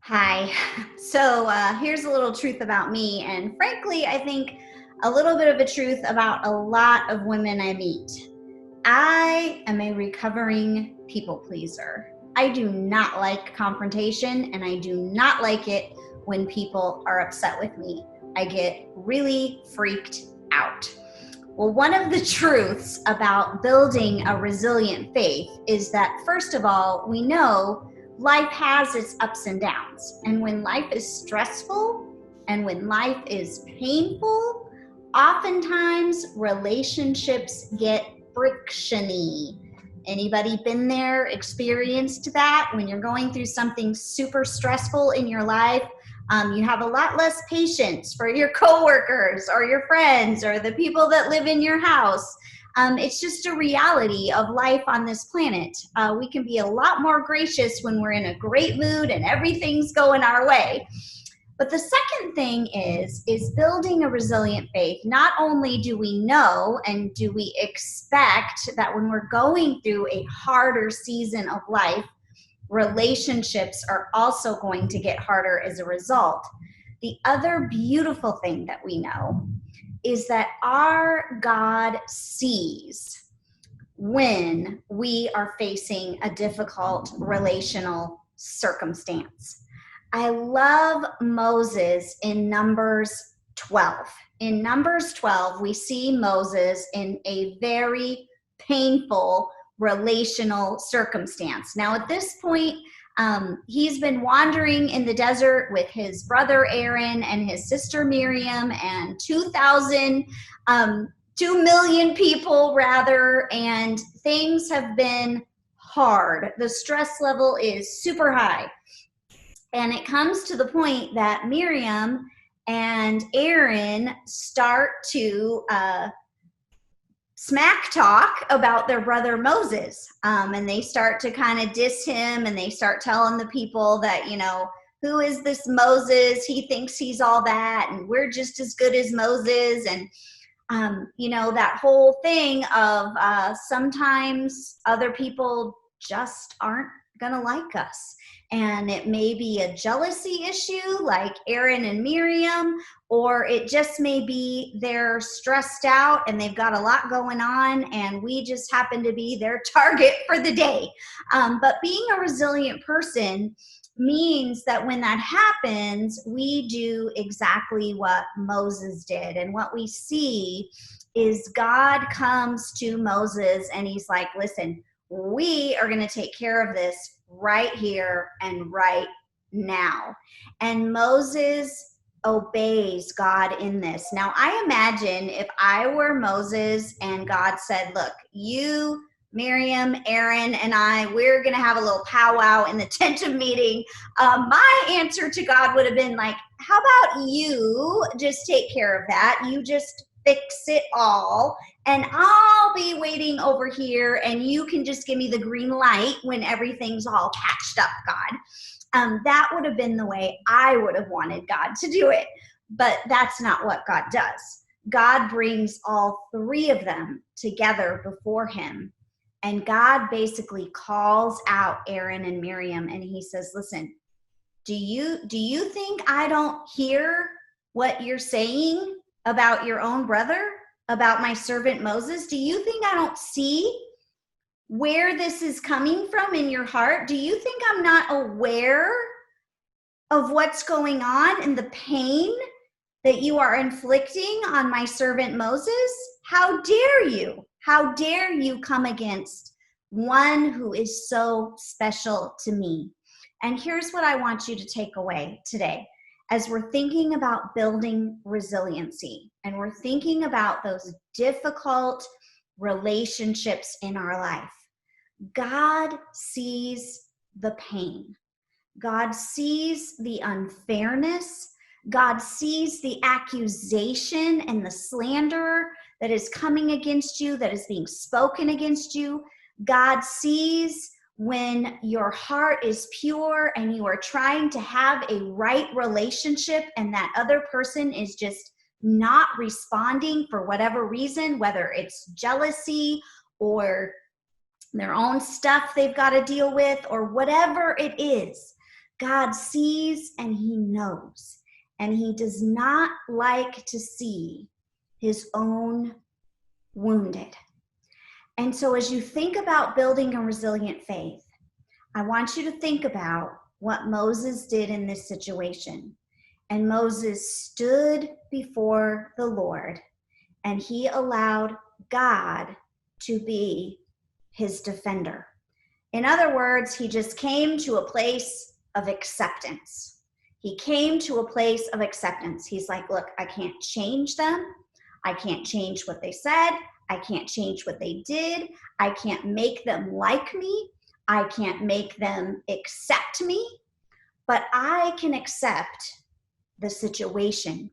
Hi. Here's a little truth about me, and frankly, I think a little bit of a truth about a lot of women I meet. I am a recovering people pleaser. I do not like confrontation, and I do not like it when people are upset with me. I get really freaked out. Well, one of the truths about building a resilient faith is that, first of all, we know life has its ups and downs. And when life is stressful and when life is painful, oftentimes relationships get frictiony. Anybody been there, experienced that? When you're going through something super stressful in your life, you have a lot less patience for your coworkers or your friends or the people that live in your house. It's just a reality of life on this planet. We can be a lot more gracious when we're in a great mood and everything's going our way. But the second thing is building a resilient faith. Not only do we know and do we expect that when we're going through a harder season of life, relationships are also going to get harder as a result. The other beautiful thing that we know is that our God sees when we are facing a difficult relational circumstance. I love Moses in Numbers 12. In Numbers 12, we see Moses in a very painful relational circumstance. Now, at this point, he's been wandering in the desert with his brother Aaron and his sister Miriam and 2 million people rather, and things have been hard. The stress level is super high. And it comes to the point that Miriam and Aaron start to smack talk about their brother Moses. And they start to kind of diss him, and they start telling the people that, who is this Moses? He thinks he's all that, and we're just as good as Moses. And, that whole thing of sometimes other people just aren't going to like us. And it may be a jealousy issue like Aaron and Miriam, or it just may be they're stressed out and they've got a lot going on and we just happen to be their target for the day. But being a resilient person means that when that happens, we do exactly what Moses did. And what we see is God comes to Moses and he's like, listen, we are going to take care of this right here and right now. And Moses obeys God in this. Now, I imagine if I were Moses and God said, look, you, Miriam, Aaron, and we're going to have a little powwow in the tent of meeting. My answer to God would have been like, how about you just take care of that? You just fix it all, and I'll be waiting over here, and you can just give me the green light when everything's all patched up, God. That would have been the way I would have wanted God to do it. But that's not what God does. God brings all three of them together before him. And God basically calls out Aaron and Miriam, and he says, listen, do you think I don't hear what you're saying about your own brother, about my servant Moses? Do you think I don't see where this is coming from in your heart? Do you think I'm not aware of what's going on and the pain that you are inflicting on my servant Moses? How dare you? How dare you come against one who is so special to me? And here's what I want you to take away today. As we're thinking about building resiliency and we're thinking about those difficult relationships in our life, God sees the pain. God sees the unfairness. God sees the accusation and the slander that is coming against you, that is being spoken against you. God sees when your heart is pure and you are trying to have a right relationship and that other person is just not responding for whatever reason, whether it's jealousy or their own stuff they've got to deal with or whatever it is. God sees and he knows, and he does not like to see his own wounded. And so as you think about building a resilient faith, I want you to think about what Moses did in this situation. And Moses stood before the Lord, and he allowed God to be his defender. In other words, he just came to a place of acceptance. He came to a place of acceptance. He's like, look, I can't change them. I can't change what they said. I can't change what they did. I can't make them like me. I can't make them accept me. But I can accept the situation,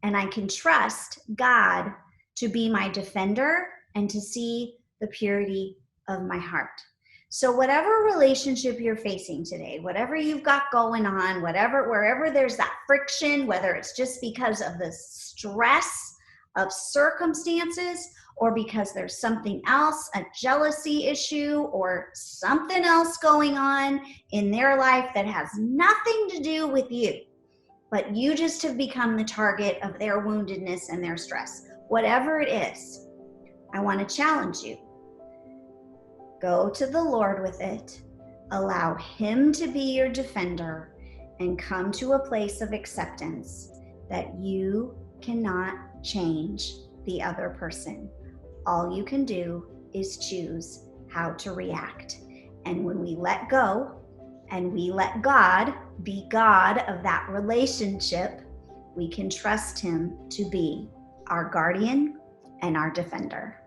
and I can trust God to be my defender and to see the purity of my heart. So whatever relationship you're facing today, whatever you've got going on, wherever there's that friction, whether it's just because of the stress of circumstances or because there's something else, a jealousy issue or something else going on in their life that has nothing to do with you, but you just have become the target of their woundedness and their stress. Whatever it is, I want to challenge you. Go to the Lord with it, allow him to be your defender, and come to a place of acceptance that you cannot change the other person. All you can do is choose how to react. And when we let go and we let God be God of that relationship, we can trust him to be our guardian and our defender.